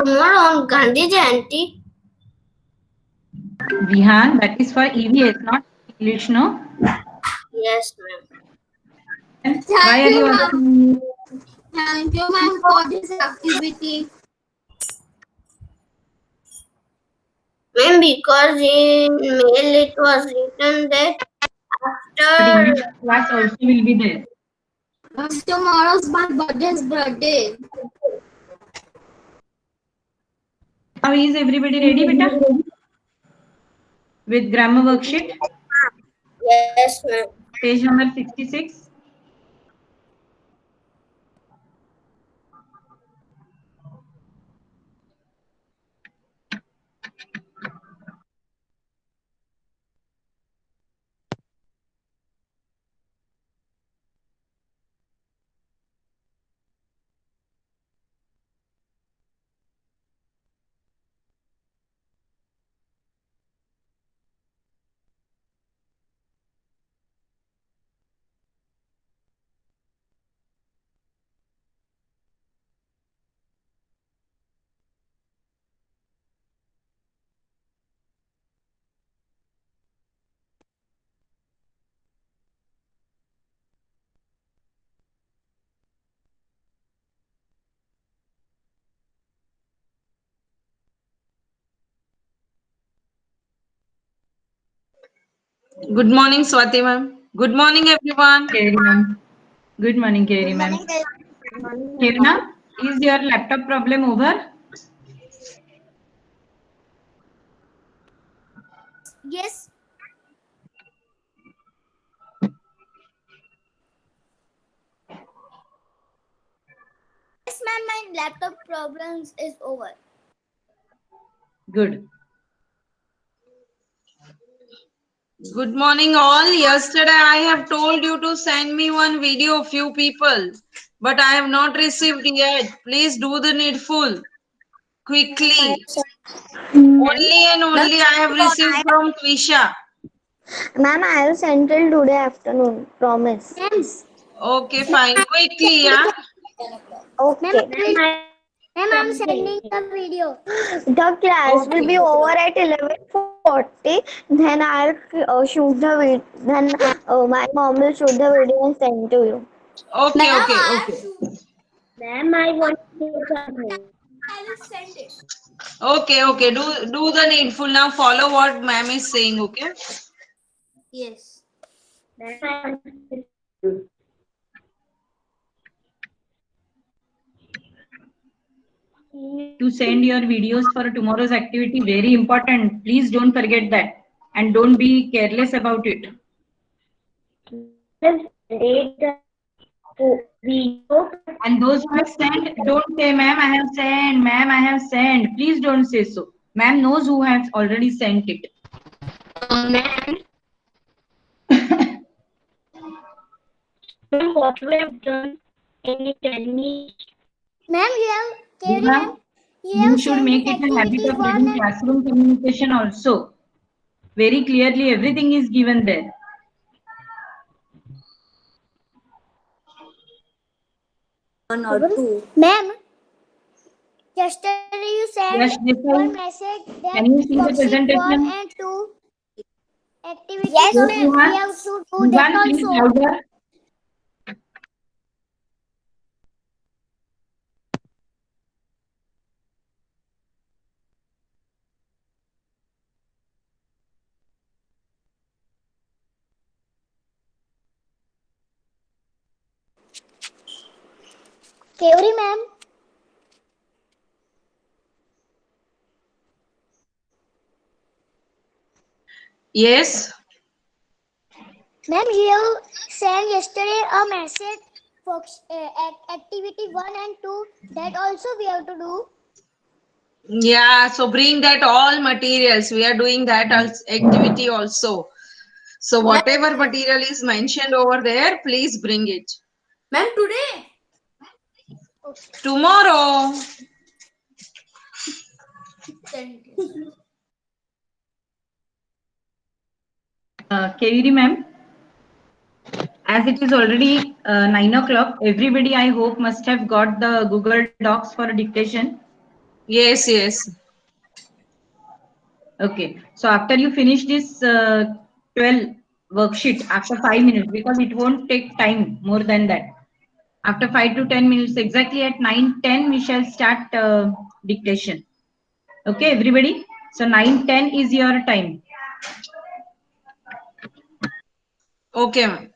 tomorrow on Gandhi Jayanti. Vihan, that is for EVS, not English, no? Yes, ma'am. Then why Thank are you, you ma'am. asking? Thank you, ma'am, for this activity. Ma'am, because in mail it was written that But after English class also will be there. Tomorrow's my birthday. Now is everybody ready, beta? With grammar worksheet, yes, ma'am. page number 66. Good morning, Swati ma'am. Good morning, everyone. Keri ma'am. Good morning, Keri ma'am. Kirna, is your laptop problem over? Yes. Yes, ma'am, my laptop problems is over. Good. Good morning, all. Yesterday, I have told you to send me one video of few people, but I have not received yet. Please do the needful quickly. Only and only I have received from Twisha. Ma'am, I will send till today afternoon. Promise. Okay, fine. Quickly, yeah. Okay. Ma'am, I'm sending the video. The class will Okay. be over at 11:40. Then I'll shoot the video. Then my mom will shoot the video and send to you. Okay, Ma'am, okay, I okay. should. Ma'am, I want to say something. I will send it. Okay, okay. Do the needful. Now follow what ma'am is saying, okay? Yes. Ma'am, I want to say To send your videos for tomorrow's activity, very important. Please don't forget that. And don't be careless about it. video. And those who have sent, don't say, ma'am, I have sent, ma'am, I have sent. Please don't say so. Ma'am knows who has already sent it. Ma'am, what we have done, can you tell me? Ma'am, you have, Keri, ma'am, Neha, you you have should sent make this it a habit activity of one reading and classroom communication also. Very clearly, everything is given there. one or two. Ma'am, yesterday you sent Yes, Desai, one message that can you see the worksheet 1 presentation? and 2 activity Yes, 1 Yes, and we Vihan. have to do that Vihan, please also. louder. Keri, ma'am. Yes. Ma'am, you sent yesterday a message for activity 1 and 2 that also we have to do. Yeah, so bring that all materials. We are doing that activity also. So whatever material is mentioned over there, please bring it. Ma'am, today. Tomorrow. Thank you. Kaveri ma'am, as it is already 9 o'clock, everybody I hope must have got the Google Docs for dictation. Yes, yes. Okay. So after you finish this 12 worksheet after 5 minutes, because it won't take time more than that. After 5 to 10 minutes, exactly at 9:10, we shall start dictation. Okay, everybody. So 9:10 is your time. Okay, ma'am.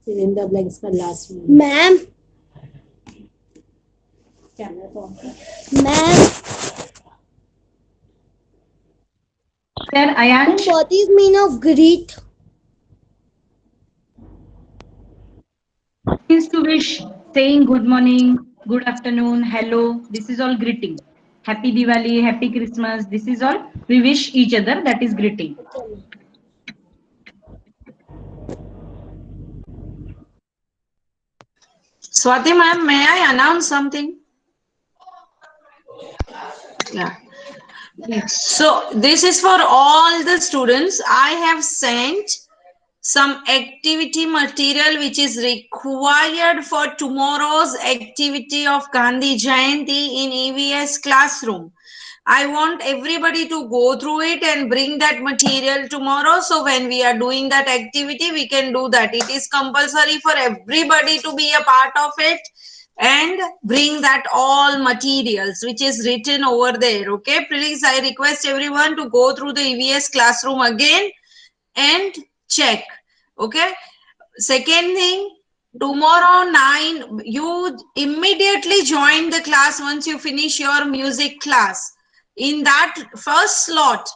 fill in the blanks का last में ma'am camera तो on कर ma'am Sir, Ayansh. what is meaning of greet? Means to wish, saying good morning, good afternoon, hello. This is all greeting. Happy Diwali, Happy Christmas. This is all we wish each other. That is greeting. Okay, ma'am. Swati ma'am, may I announce something? Yeah. So this is for all the students. I have sent some activity material which is required for tomorrow's activity of Gandhi Jayanti in EVS classroom. I want everybody to go through it and bring that material tomorrow. So when we are doing that activity, we can do that. It is compulsory for everybody to be a part of it and bring that all materials which is written over there. Okay, please, I request everyone to go through the EVS classroom again and check. Okay, second thing, tomorrow 9 you immediately join the class once you finish your music class. In that first slot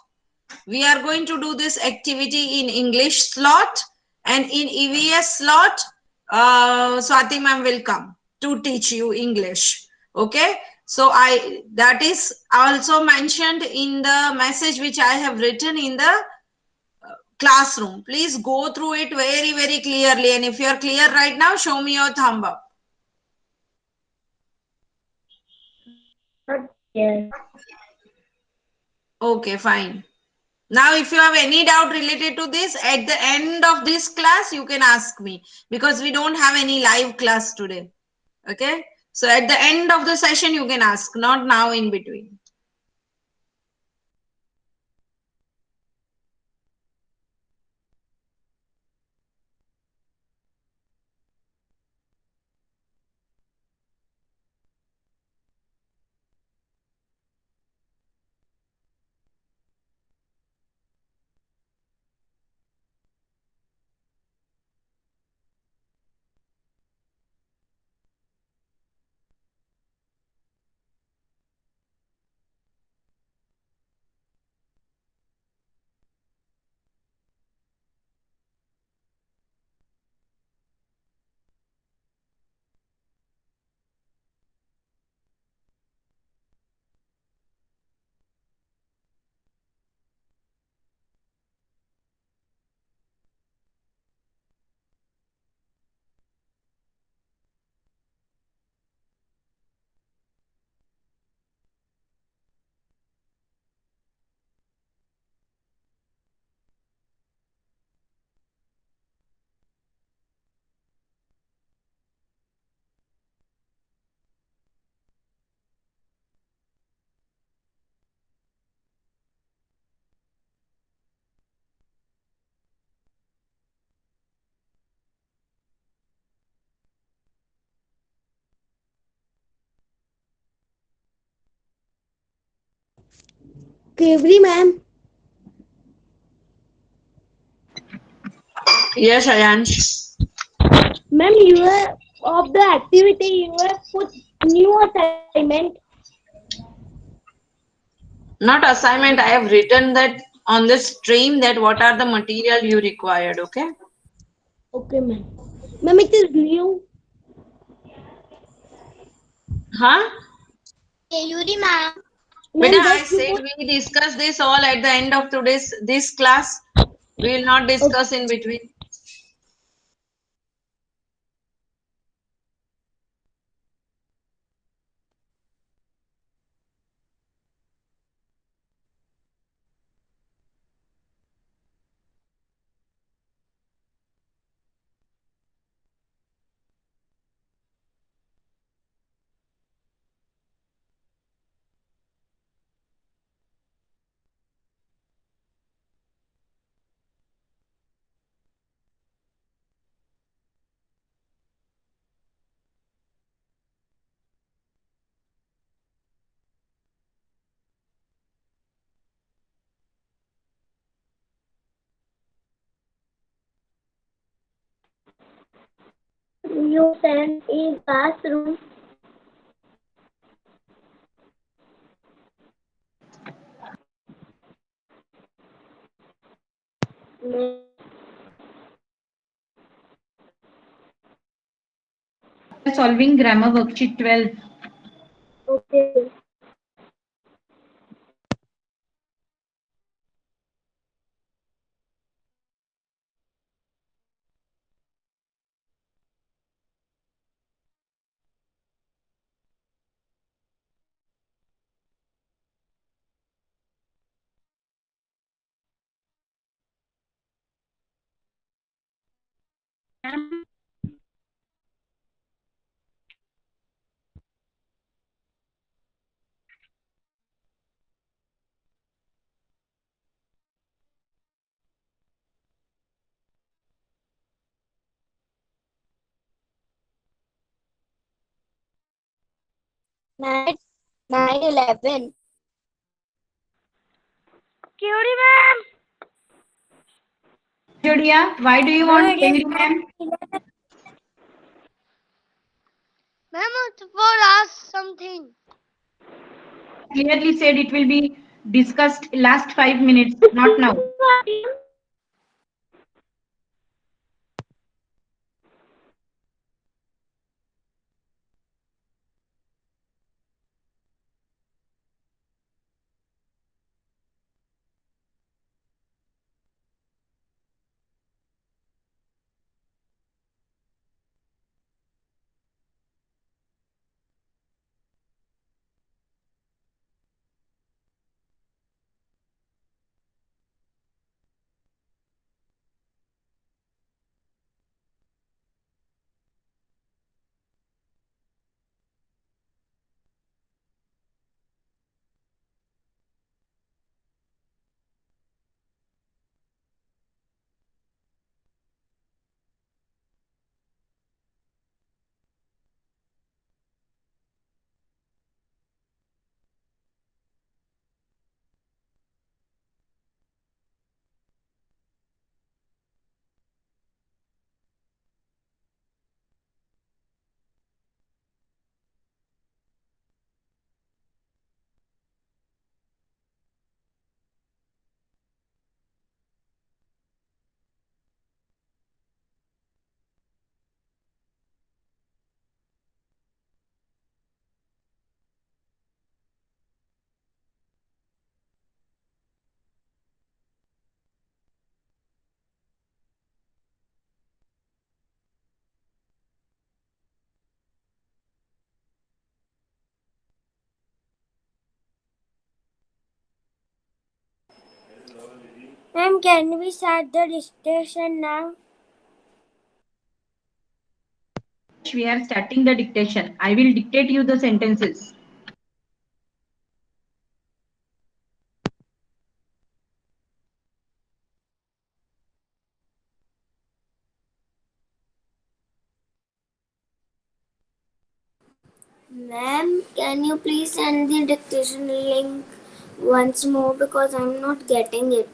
we are going to do this activity in English slot, and in EVS slot Swati ma'am will come to teach you English. Okay, so that is also mentioned in the message which I have written in the classroom. Please go through it very, very clearly. And if you are clear right now, show me your thumb up. Yes. Okay, fine. Now, if you have any doubt related to this, at the end of this class, you can ask me because we don't have any live class today. Okay. So at the end of the session, you can ask, not now in between. Kaveri ma'am. Yes, Ayansh. Ma'am, you have of the activity you have put new assignment. Not assignment. I have written that on the stream that what are the material you required. Okay. Okay, ma'am. Ma'am, it is new. Huh? Yuri ma'am. Beta, Ma'am, I just you said put. we discuss this all at the end of today's this class. We will not discuss in between. You send in classroom. Solving grammar worksheet 12. Okay. Nine, 11. Curie ma'am. Julia, why do you want Theory, ma'am? Ma'am, it's for us something. Clearly said it will be discussed last 5 minutes, not now. Ma'am, can we start the dictation now? We are starting the dictation. I will dictate you the sentences. Ma'am, can you please send the dictation link once more because I'm not getting it.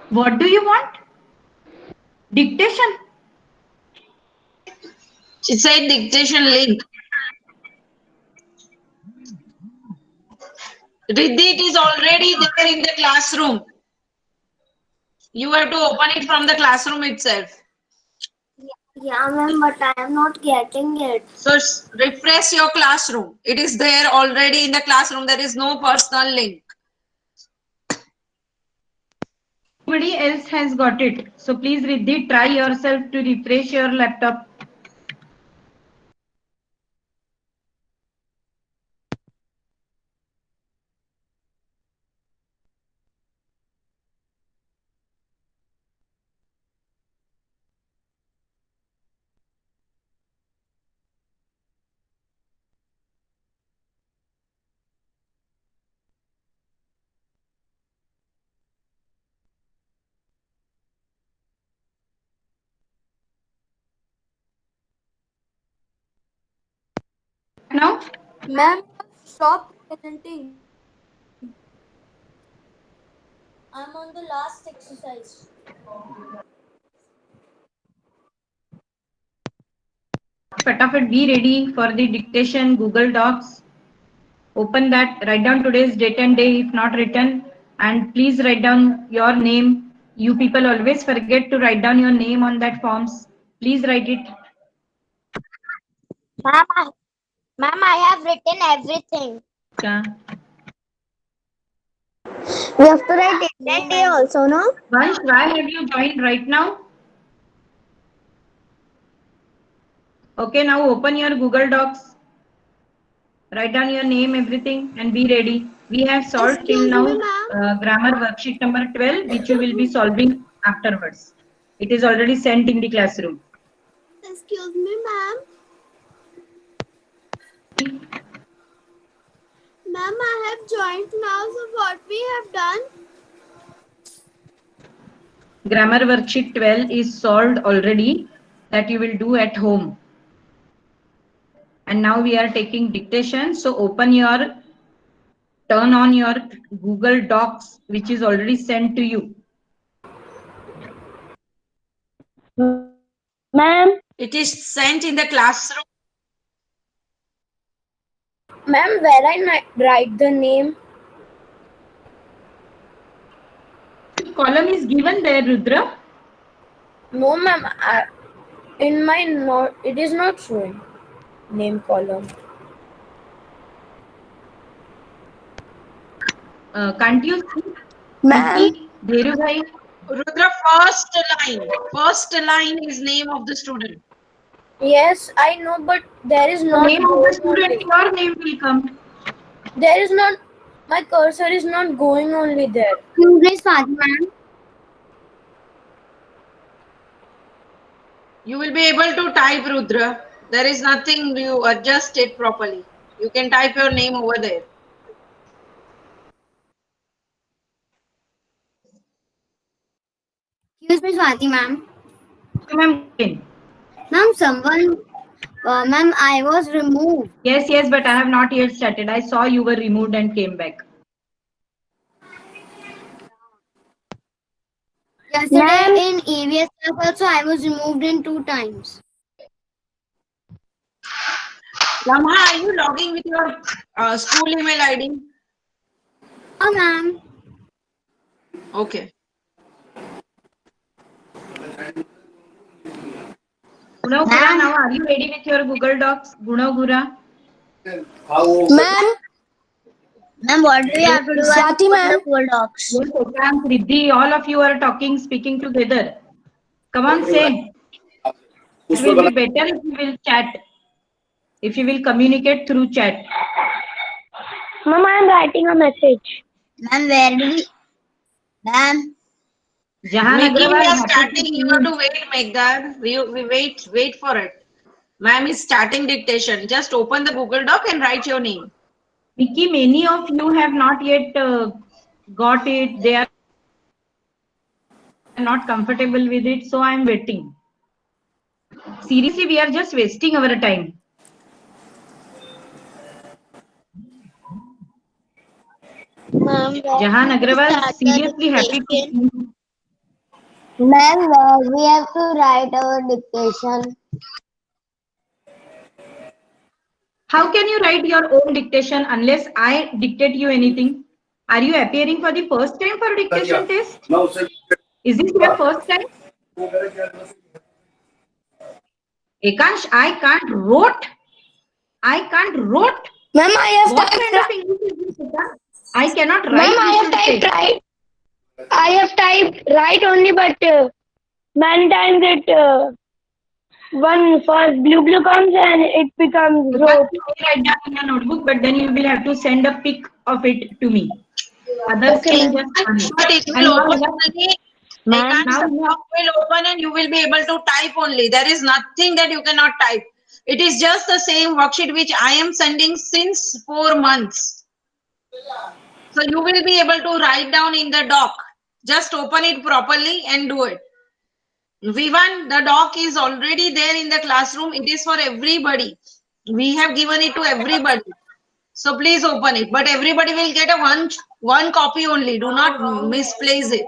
What do you want? Dictation. She said dictation link. Riddhi, it is already there in the classroom. You have to open it from the classroom itself. Yeah, ma'am, but I am not getting it. So refresh your classroom. It is there already in the classroom. There is no personal link. Nobody else has got it. So please, Riddhi, try yourself to refresh your laptop. Now, Ma'am, stop presenting. I'm on the last exercise. Fatafat, be ready for the dictation Google Docs. Open that, write down today's date and day if not written, and please write down your name. You people always forget to write down your name on that forms. Please write it. Ma'am, I have written everything. Yeah. We have to write date and day also, no? Vansh, why have you joined right now? Okay, now open your Google Docs. Write down your name, everything, and be ready. We have solved till now grammar worksheet number 12, which you will be solving afterwards. It is already sent in the classroom. Excuse me, ma'am. Ma'am, I have joined now, so what we have done? Grammar worksheet 12 is solved already, that you will do at home. And now we are taking dictation. So turn on your Google Docs, which is already sent to you. Ma'am, It is sent in the classroom. Ma'am, where I write the name? Column is given there, Rudra. No, ma'am. In my note, it is not showing name column. Can't you see? Ma'am. Dherubhai? Rudra, first line is name of the student. Yes, I know, but there is The not. name of the student, your name will come. There is not. My cursor is not going only there. Excuse me, ma'am. You will be able to type, Rudra. There is nothing, you adjust it properly. You can type your name over there. Excuse me, Swati, ma'am. Ma'am, Ma'am, ma'am, I was removed. yes, but I have not yet started. I saw you were removed and came back. Yesterday in EVS class also, I was removed in 2 times. Lamha, are you logging with your school email ID? Oh, ma'am. Okay. Gunagura, now are you ready with your Google Docs? Gunagura? Ma'am. Ma'am, what do we have to do? Swati, ma'am. Google Docs. Yes, Ekant, Riddhi, all of you are speaking together. Come on, say. It will be better if you will chat. If you will communicate through chat. Ma'am, I am writing a message. Ma'am, where do we? Ma'am. Jahan Mickey, we Agrawal, are happy starting. to You have to wait, Megdad. We wait for it. Ma'am is starting dictation. Just open the Google Doc and write your name. Mickey, many of you have not yet got it. They are not comfortable with it. So I am waiting. Seriously, we are just wasting our time. Ma'am, Jahan Agrawal, seriously happy to see you. Ma'am, we have to write our dictation. How can you write your own dictation unless I dictate you anything? Are you appearing for the first time for dictation test? Is this your first time? Ekansh, I can't wrote. Ma'am, I have What typed kind of English is this, Ekansh? I cannot write. Ma'am, I have typed right. I have typed right only, but many times it one first blue comes and it becomes You red. can write down in your notebook, but then you will have to send a pic of it to me. Others can just But it and will now open only. Now now the doc will open and you will be able to type only. There is nothing that you cannot type. It is just the same worksheet which I am sending since 4 months. So you will be able to write down in the doc. Just open it properly and do it. Vivan, the doc is already there in the classroom. It is for everybody. We have given it to everybody. So please open it. But everybody will get a one copy only. Do not misplace it.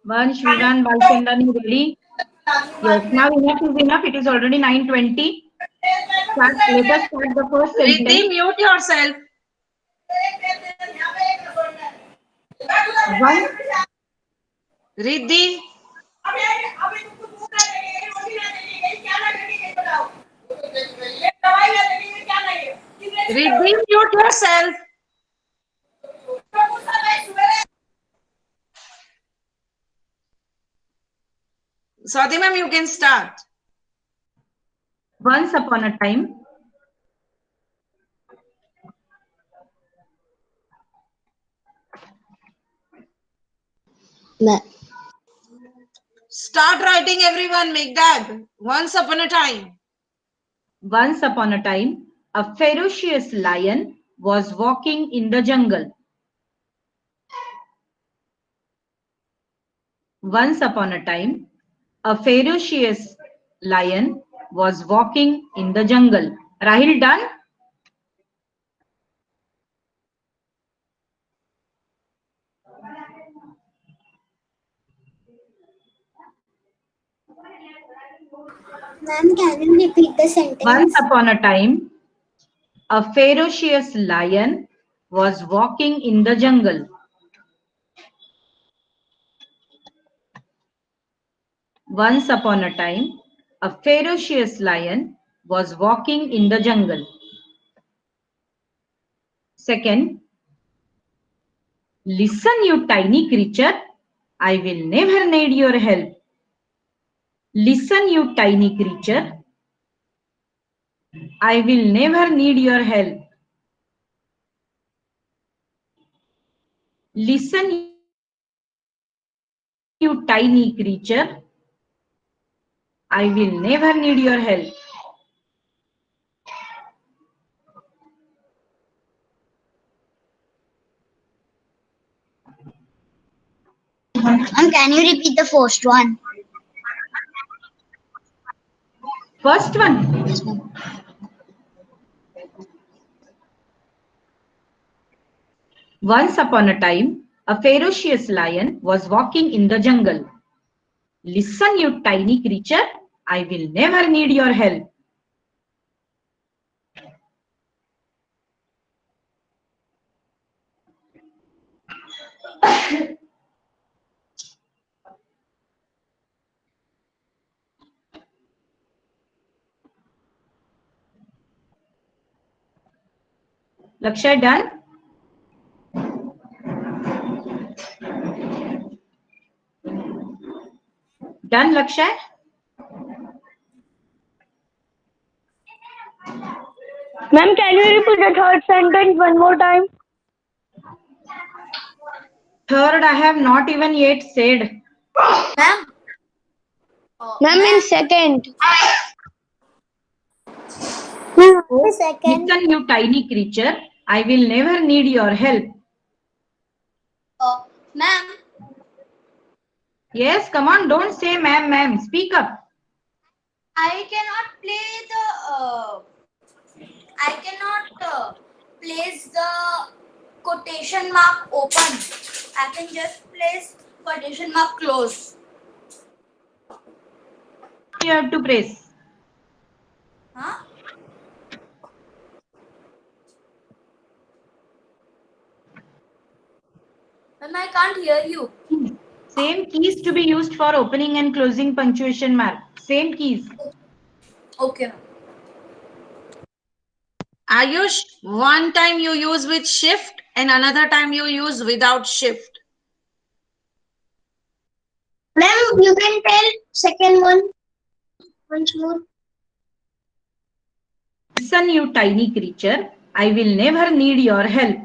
Vansh, Vivan, Balchandani, ready? Yes, now enough is enough. It is already 9:20. Let us start the first Riddhi, sentence. mute yourself. One, Riddhi, Riddhi, mute yourself. Swati ma'am, you can start. once upon a time, Start writing, everyone. Make that. Once upon a time. Once upon a time, a ferocious lion was walking in the jungle. Once upon a time, a ferocious lion was walking in the jungle. Rahil, done? Ma'am, can you repeat the sentence? Once upon a time, a ferocious lion was walking in the jungle. Once upon a time, a ferocious lion was walking in the jungle. Second, listen, you tiny creature, I will never need your help. Listen, you tiny creature, I will never need your help. Listen, you tiny creature, I will never need your help. Ma'am, can you repeat the first one? First one. Once upon a time, a ferocious lion was walking in the jungle. Listen, you tiny creature, I will never need your help. Lakshay, done? Done, Lakshay? Ma'am, can you repeat the third sentence one more time? Third, I have not even yet said. Ma'am. Ma'am, in second. Second. Listen, you tiny creature, I will never need your help. Ma'am, Yes, come on, don't say ma'am, ma'am. Speak up. I cannot place the quotation mark open. I can just place quotation mark close. You have to press. Huh? Ma'am, I can't hear you. Same keys to be used for opening and closing punctuation mark. Same keys. Okay, ma'am. Ayush, one time you use with shift and another time you use without shift. Ma'am, you can tell second one once more. Listen, you tiny creature, I will never need your help.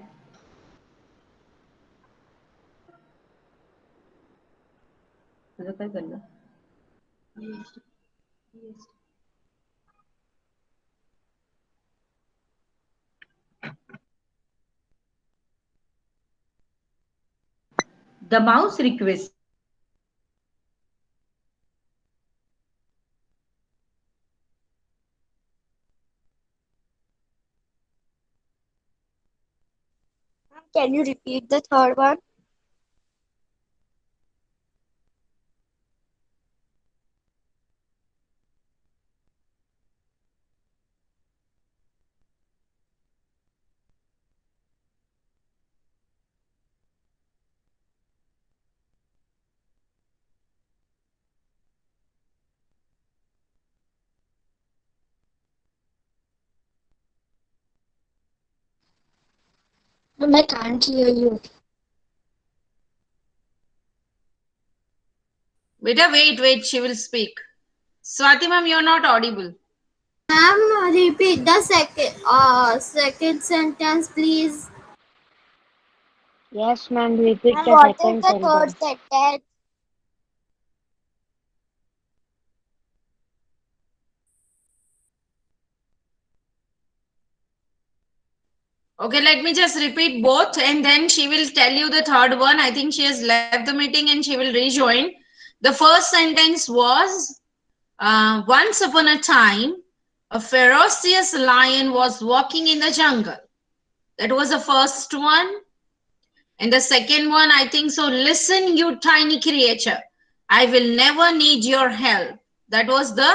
तुझं काय झालं? The mouse requests. Can you repeat the third one? Ma'am, I can't hear you. Beta, wait, she will speak. Swati ma'am, you're not audible. Ma'am, repeat the second sentence, please. Yes, ma'am. Repeat And the what is second the third sentence. sentence? Okay, let me just repeat both and then she will tell you the third one. I think she has left the meeting and she will rejoin. The first sentence was once upon a time, a ferocious lion was walking in the jungle. That was the first one. And the second one, I think so. Listen, you tiny creature. I will never need your help. That was the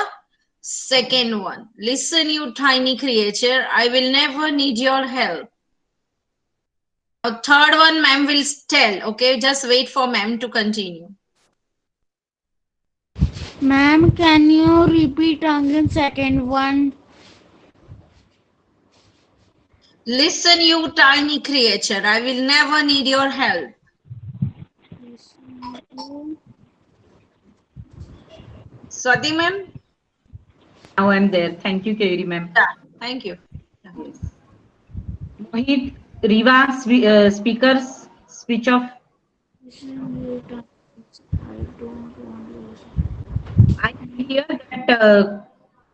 second one. Listen, you tiny creature. I will never need your help. Now, third one, ma'am will tell. Okay, just wait for ma'am to continue. Ma'am, can you repeat again second one? Listen, you tiny creature. I will never need your help. Swati ma'am? Now I'm there. Thank you, Kairi ma'am. Yeah, thank you. Yes. Mohit, Riva, speakers, switch off. I could hear that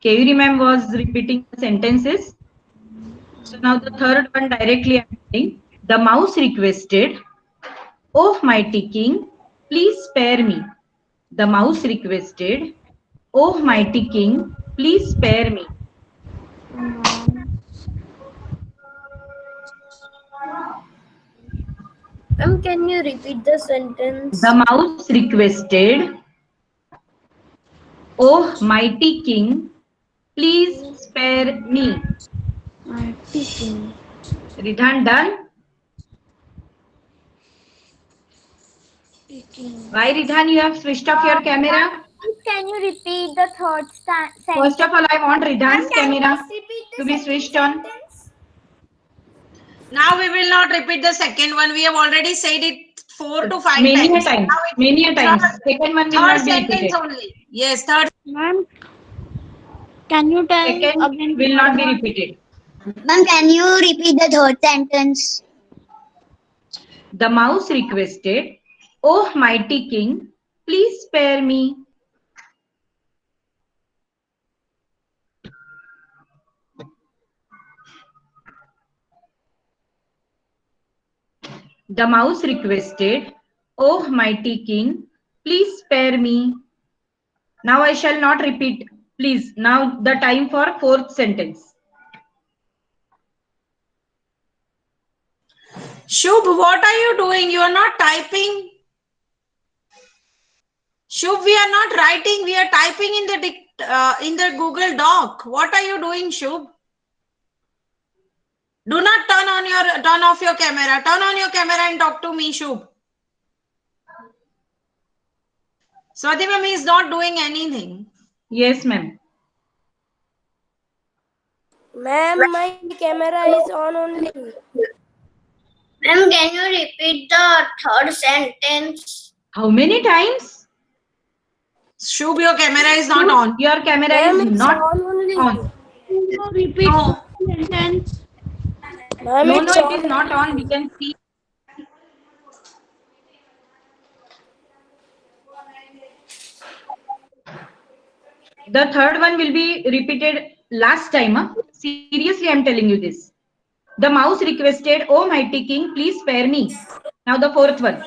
Kairi ma'am was repeating the sentences. So now the third one directly I'm saying. The mouse requested, "Oh mighty king, please spare me." The mouse requested, "Oh mighty king, please spare me." Ma'am, can you repeat the sentence? The mouse requested, "Oh mighty king, please spare me." Ridhan done? Why Ridhan you have switched off your camera? Can you repeat the third sentence? First of all, I want Ridhan's Can you camera just repeat to the be second switched on. sentence? Now we will not repeat the second one. We have already said it 4 to 5 Many a times. times. Now it's Many a times. third, Second one will third not be sentence repeated. only. Yes, third. Ma'am, can you tell Second again? will not be repeated. Ma'am, can you repeat the third sentence? The mouse requested, "Oh mighty king, please spare me." The mouse requested, "Oh mighty king, please spare me." Now I shall not repeat. Please, now the time for fourth sentence. Shubh, what are you doing? You are not typing. Shubh, we are not writing. We are typing in the Google Doc. What are you doing, Shubh? Do not turn off your camera. Turn on your camera and talk to me, Shubh. Swati ma'am is not doing anything. Yes, ma'am. Ma'am, my camera is on only. Ma'am, can you repeat the third sentence? How many times? Shubh, your camera is not on. Your camera Ma'am, is it's not on only. on. Can you repeat No. the sentence? Ma'am, No, it's it is on. not on. We can see. The third one will be repeated last time. Huh? Seriously, I'm telling you this. The mouse requested, "Oh mighty king, please spare me." Now the fourth one.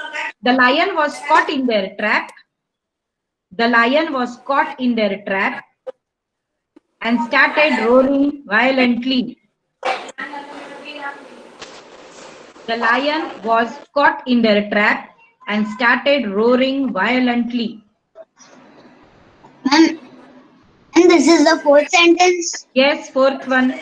The lion was caught in their trap. The lion was caught in their trap and started roaring violently. The lion was caught in their trap and started roaring violently. Ma'am, and this is the fourth sentence. Yes, fourth one.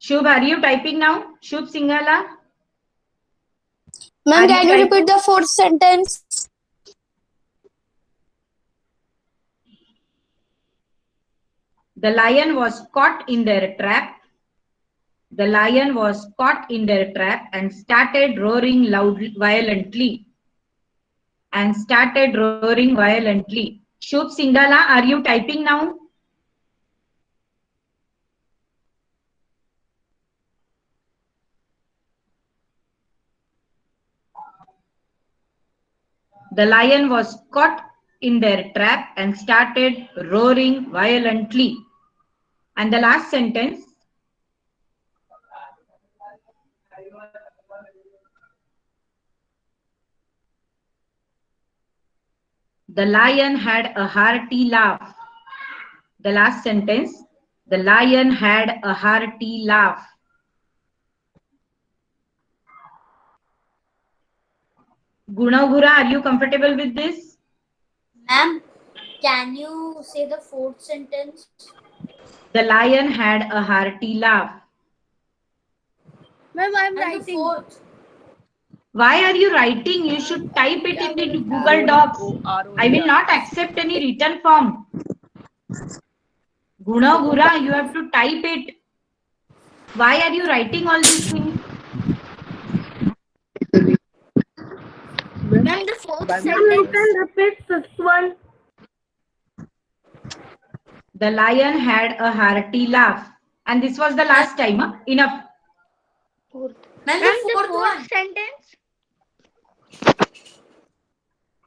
Shubh, are you typing now? Shubh Singhala? Ma'am, Are can you typing? repeat the fourth sentence? The lion was caught in their trap. The lion was caught in their trap and started roaring loudly, violently. And started roaring violently. Shubh Singhala, are you typing now? The lion was caught in their trap and started roaring violently. And the last sentence. The lion had a hearty laugh. The last sentence. The lion had a hearty laugh. Gunagura, are you comfortable with this? Ma'am, can you say the fourth sentence? The lion had a hearty laugh. Ma'am, I'm And the writing. fourth. Why are you writing? You should type it in the Google Docs. I will not accept any written form. Gunagura, you have to type it. Why are you writing all these things? Ma'am, the fourth Ma'am, sentence. you can repeat fifth one. The lion had a hearty laugh. And this was the last time. Huh? Enough. Ma'am, the fourth one. Sentence.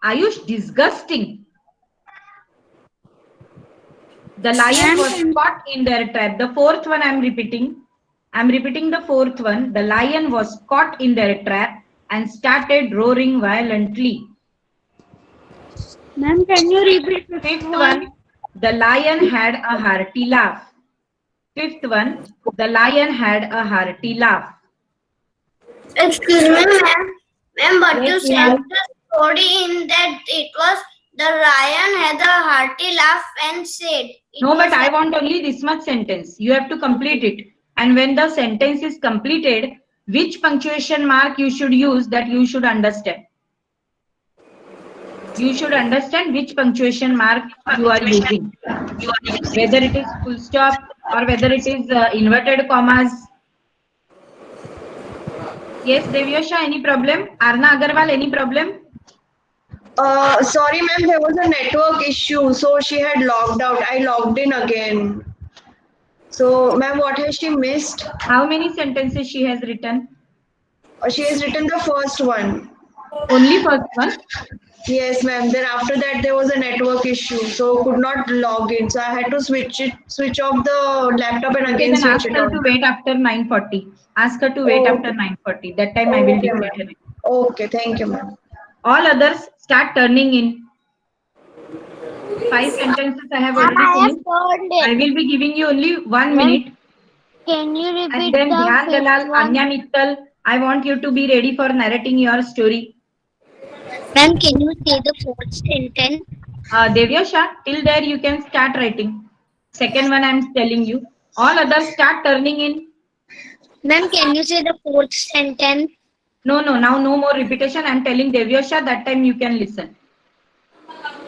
Ayush, disgusting. The lion was caught in their trap. The fourth one I'm repeating. I'm repeating the fourth one. The lion was caught in their trap and started roaring violently. Ma'am, can you repeat Fifth one. The lion had a hearty laugh. Fifth one. The lion had a hearty laugh. Excuse me, ma'am. Ma'am, but Yes, you said the story in that it was the lion had a hearty laugh and said. No, but I want only this much sentence. You have to complete it. And when the sentence is completed, which punctuation mark you should use, that you should understand. You should understand which punctuation mark you are using. Whether it is full stop or whether it is inverted commas. Yes, Devyasha, any problem? Arna Agarwal, any problem? Sorry, ma'am, there was a network issue, so she had logged out. I logged in again. So, ma'am, what has she missed? How many sentences she has written? She has written the first one. Only first one? Yes, ma'am. Then after that, there was a network issue, so could not log in. So I had to switch off the laptop and again Then ask switch it her on. to wait after 9:40. Ask her to wait after 9:40. That time I will Okay, dictate ma'am. her. Okay, thank you, ma'am. All others start turning in. 5 sentences I have already finished. I will be giving you only 1 minute. Can you repeat And then the Dhyan fifth Dalal, one? Anya Mittal, I want you to be ready for narrating your story. Ma'am, can you say the fourth sentence? Devyasha, till there you can start writing. Second one I am telling you. All others start turning in. Ma'am, can you say the fourth sentence? No, now no more repetition. I am telling Devyasha, that time you can listen.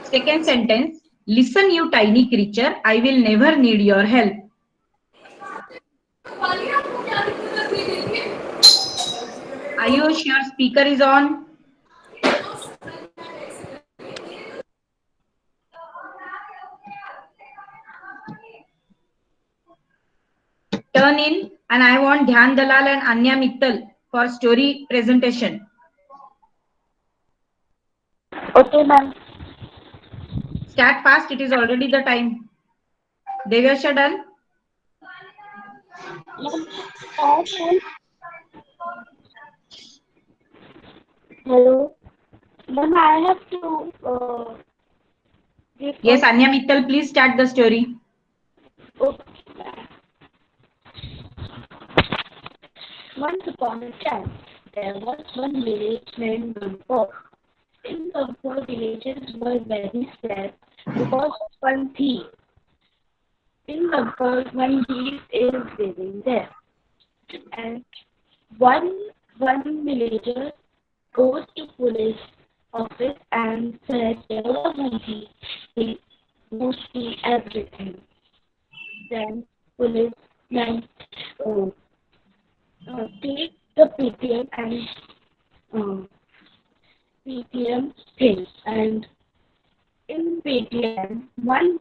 Second sentence, listen you tiny creature, I will never need your help. Ayush, your speaker is on. Turn in, and I want Dhyan Dalal and Anya Mittal for story presentation. Okay, ma'am. Start fast, it is already the time. Devyasha done? Hello. Ma'am, I have to Yes, Anya Mittal, please start the story. Once upon a time, there was one village named Gampur. In Gampur, villagers were very sad because of one thief. In Gampur, one thief is living there. And one villager goes to police office and says there was one thief. He knows everything. Then police man take the PTM and PTM thing, and in PTM one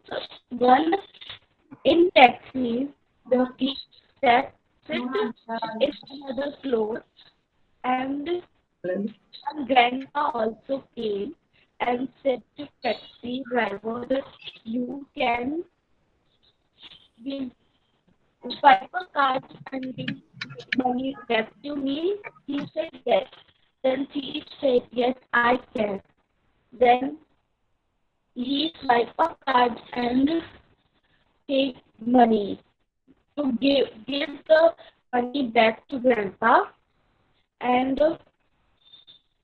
in taxi the thief sat in another floor, and one grandpa also came and said to taxi driver that you can give swipe a card and give money back to me. He said yes. Then he said yes, I can. Then he swiped a card and take money to give the money back to grandpa, and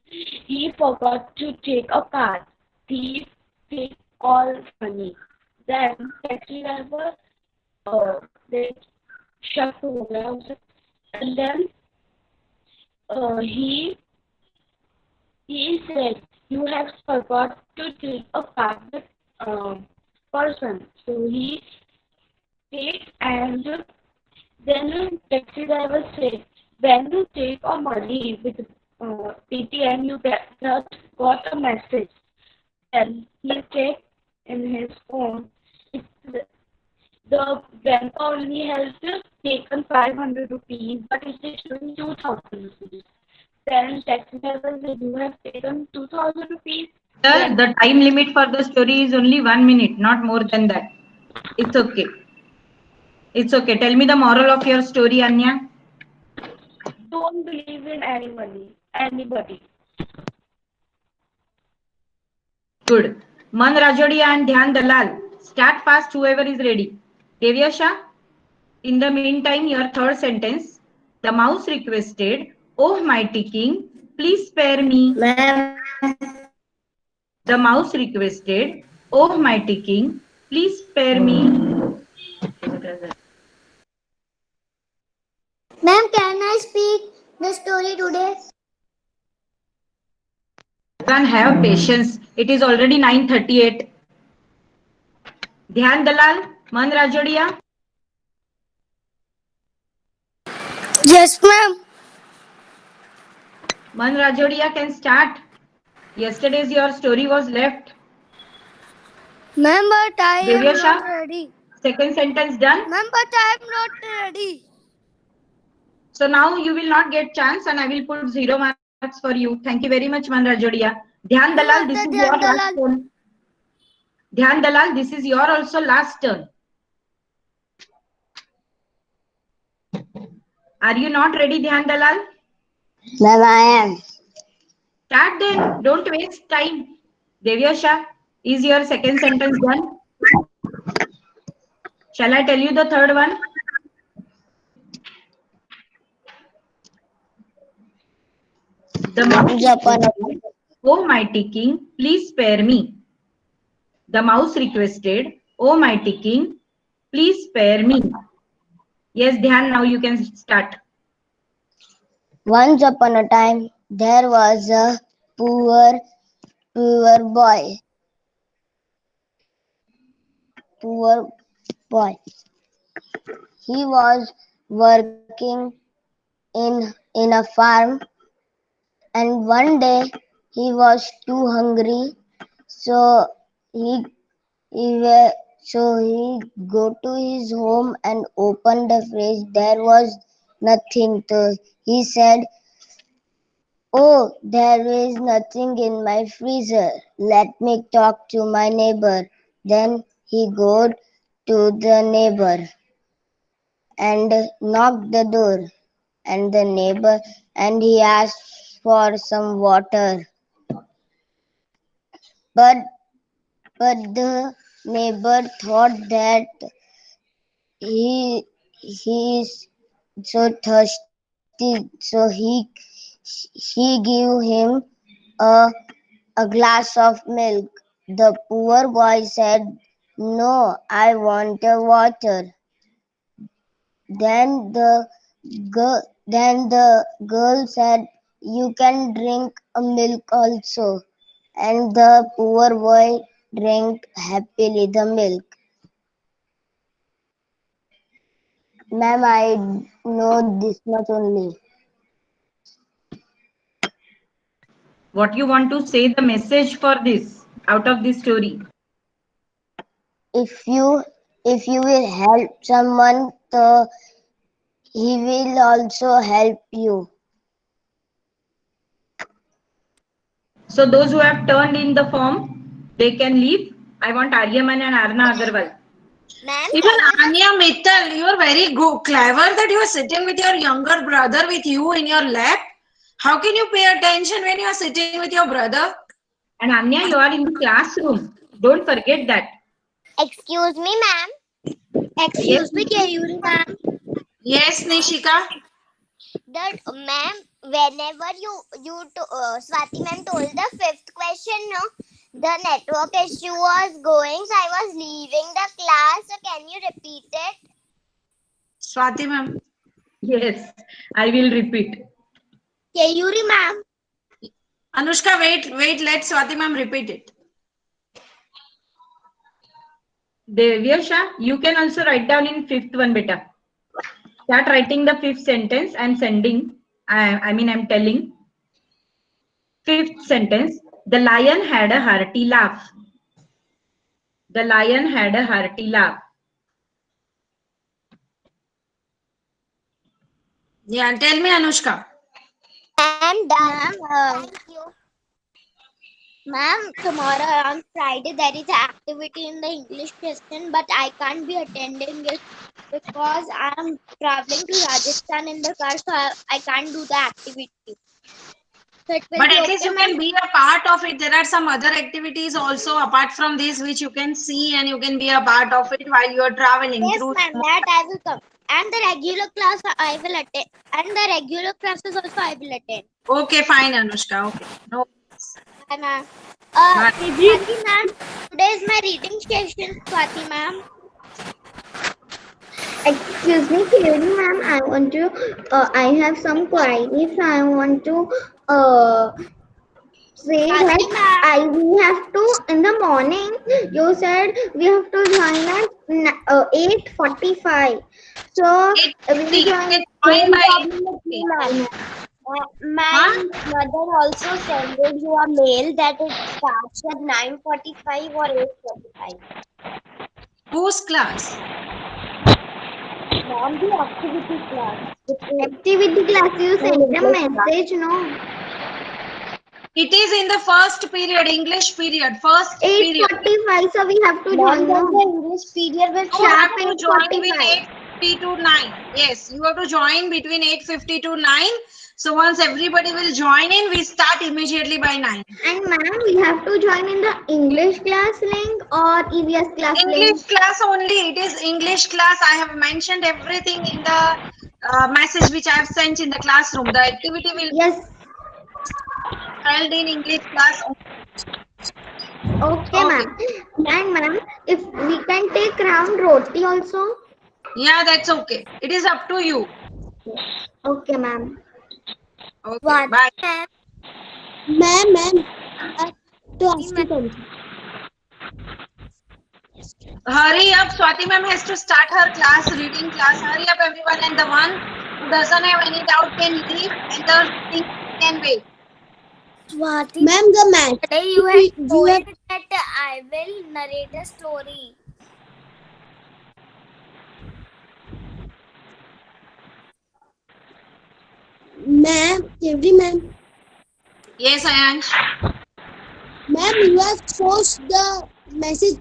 he forgot to take a card. He take all money. Then taxi driver they shut हो गया उसे, and then he said you have forgot to take a card with person. So he take, and then taxi driver said, when you take a money with PTM, you just got a message. Then he checked in his phone. The grandpa only has taken 500 rupees, but it is showing 2000 rupees. Then taxi driver said, you have taken 2000 rupees. Sir, the time limit for the story is only 1 minute, not more than that. It's okay. It's okay. Tell me the moral of your story, Anya. Don't believe in anybody. Good. Man Rajodia and Dhyan Dalal. Start fast, whoever is ready. Devyasha, in the meantime, your third sentence. The mouse requested, oh mighty king, please spare me. Ma'am. The mouse requested, oh mighty king, please spare me. Ma'am, can I speak the story today? Have patience. It is already 9:38. Dhyan Dalal, Man Rajodia. Yes, ma'am. Man Rajodia can start. Yesterday's your story was left. Ma'am, but I am Devyasha, not ready. second sentence done. Ma'am, but I am not ready. So now you will not get chance and I will put 0 marks for you. Thank you very much, Man Rajodia. Dhyan Dalal, this is your last turn. Dhyan Dalal, this is your also last turn. Are you not ready, Dhyan Dalal? Ma'am, I am. Start then. Don't waste time. Devyasha, is your second sentence done? Shall I tell you the third one? The mouse requested, oh mighty king, please spare me. The mouse requested, oh mighty king, please spare me. Yes, Dhyan, now you can start. Once upon a time, there was a poor boy. Poor boy. He was working in a farm, and one day he was too hungry, so he he go to his home and opened the fridge. There was nothing. So he said, "Oh, there is nothing in my freezer. Let me talk to my neighbor." Then he go to the neighbor and knocked the door, and the neighbor and he asked for some water. But the neighbor thought that he is so thirsty, so he gave him a glass of milk. The poor boy said, "No, I want a water." Then the girl said, "You can drink a milk also." And the poor boy drank happily the milk. Ma'am, I know this much only. What you want to say the message for this out of this story? If you will help someone, so he will also help you. So those who have turned in the form, they can leave. I want Aryaman and Arna Agarwal. Ma'am, Even Anya Mittal, you are very clever that you are sitting with your younger brother with you in your lap. How can you pay attention when you are sitting with your brother? And Anya, you are in the classroom. Don't forget that. Excuse me, ma'am. Excuse me, Kayuri, ma'am. Yes, Nishika. That ma'am, whenever Swati ma'am told the fifth question, no, the network issue was going, so I was leaving the class. So can you repeat it? Swati ma'am. Yes, I will repeat. Kayuri ma'am. Anushka, wait, let Swati ma'am repeat it. Devyasha, you can also write down in fifth one, beta. Start writing the fifth sentence and sending. I'm telling. Fifth sentence. The lion had a hearty laugh. The lion had a hearty laugh. Yeah, tell me, Anushka. I'm done. Thank you. Ma'am, tomorrow on Friday there is an activity in the English session, but I can't be attending it because I am traveling to Rajasthan in the car, so I can't do the activity. So it will But be at least okay, you ma'am. can be a part of it. There are some other activities also apart from this which you can see and you can be a part of it while you are traveling Yes, through. ma'am, that I will come. And the regular class I will attend. And the regular classes also I will attend. Okay, fine, Anushka. Okay. No. Bye, ma'am. Bye. Swati ma'am, today is my reading session, Swati ma'am. Excuse me, Kayuri ma'am, I want to, I have some queries. I want to say that we have to, in the morning, you said we have to join at 8:45. So, we will join. Join by My mother also sent you a mail that it starts at 9:45 or 8:45. whose class? Mom, the activity class. Activity class, you sent a message, no? It is in the first period, English period. First period. 8:45, so we have to join. The English period will You have start to at join with 8:45. 8:50 to 9. Yes, you have to join between 8:50 to 9. So once everybody will join in, we start immediately by 9. And ma'am, we have to join in the English class link or EVS class link? English class only. It is English class. I have mentioned everything in the message which I have sent in the classroom. The activity will be held in English class only. Okay, ma'am. And ma'am, if we can take round roti also? Yeah, that's okay. It is up to you. Okay, ma'am. Okay, bye. Ma'am, to ask you something. Hurry up, Swati ma'am has to start her class, reading class. Hurry up everyone, and the one who doesn't have any doubt can leave and the thing can wait. Swati, Ma'am, the match. today you have told that I will narrate a story. Ma'am, every ma'am. Yes, Ayansh. Ma'am, you have posted the message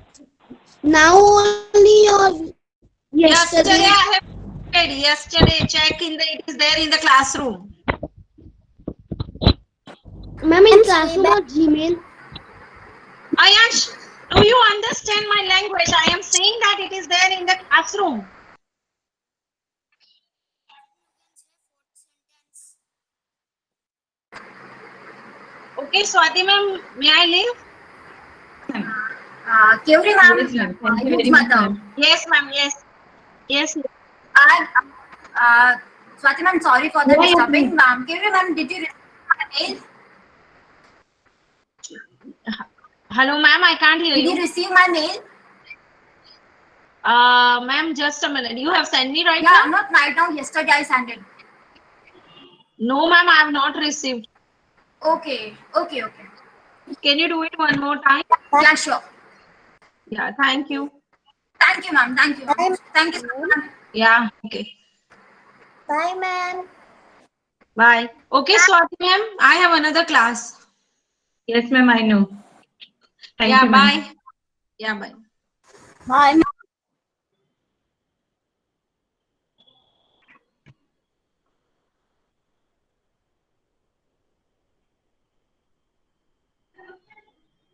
now only or Yesterday I have said, yesterday check in the, it is there in the classroom. Ma'am, in classroom or Gmail? Ayansh, do you understand my language? I am saying that it is there in the classroom. Okay, Swati ma'am, may I leave? Kayuri ma'am, Yes, ma'am. Thank you very much, ma'am. Yes, ma'am, yes. Yes. Swati ma'am, sorry for the disturbing. Ma'am, Kayuri ma'am, did you receive my mail? Hello, ma'am, I can't hear you. Did you receive my mail? Ma'am, just a minute. You have sent me right Yeah, now? not right now. Yesterday I sent it. No, ma'am, I have not received. Okay. Can you do it one more time? Yeah, sure. Yeah, thank you. Thank you, ma'am. Thank you. Thank you, ma'am. Yeah, okay. Bye, ma'am. Bye. Okay, Swati ma'am, I have another class. Yes, ma'am, I know. Thank Yeah, you, ma'am. bye. Yeah, bye. Bye.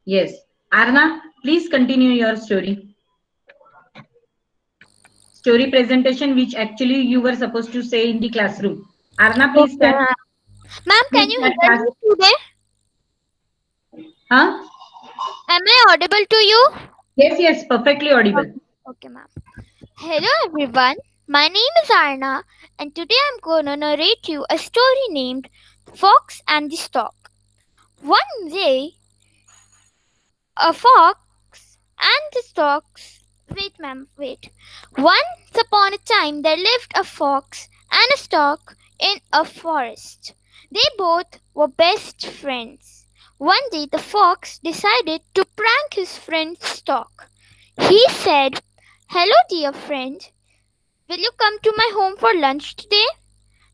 Yes. Arna, please continue your story. Story presentation, which actually you were supposed to say in the classroom. Arna, please Okay, start. ma'am. Ma'am, can Please you start hear fast. me today? Huh? Am I audible to you? Yes, yes, perfectly audible. Okay, ma'am. Hello, everyone. My name is Arna, and today I'm going to narrate you a story named Fox and the Stork. One day, a fox and the storks. Wait, ma'am, wait. Once upon a time, there lived a fox and a stork in a forest. They both were best friends. One day, the fox decided to prank his friend Stork. He said, "Hello, dear friend. Will you come to my home for lunch today?"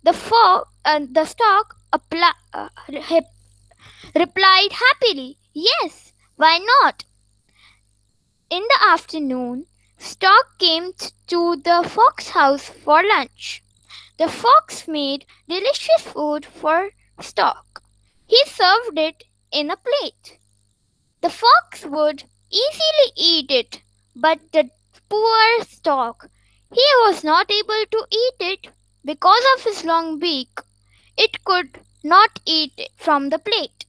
The stork replied happily, "Yes, why not?" In the afternoon, Stork came to the fox house for lunch. The fox made delicious food for Stork. He served it in a plate. The fox would easily eat it, but the poor Stork, he was not able to eat it because of his long beak. It could not eat it from the plate.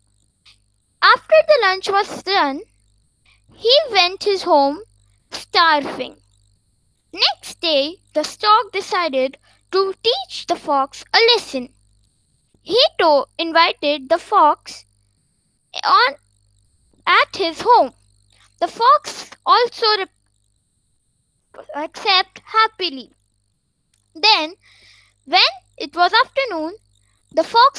After the lunch was done, he went his home starving. Next day, the stork decided to teach the fox a lesson. He invited the fox on at his home. The fox also accepted happily. Then, when it was afternoon, the fox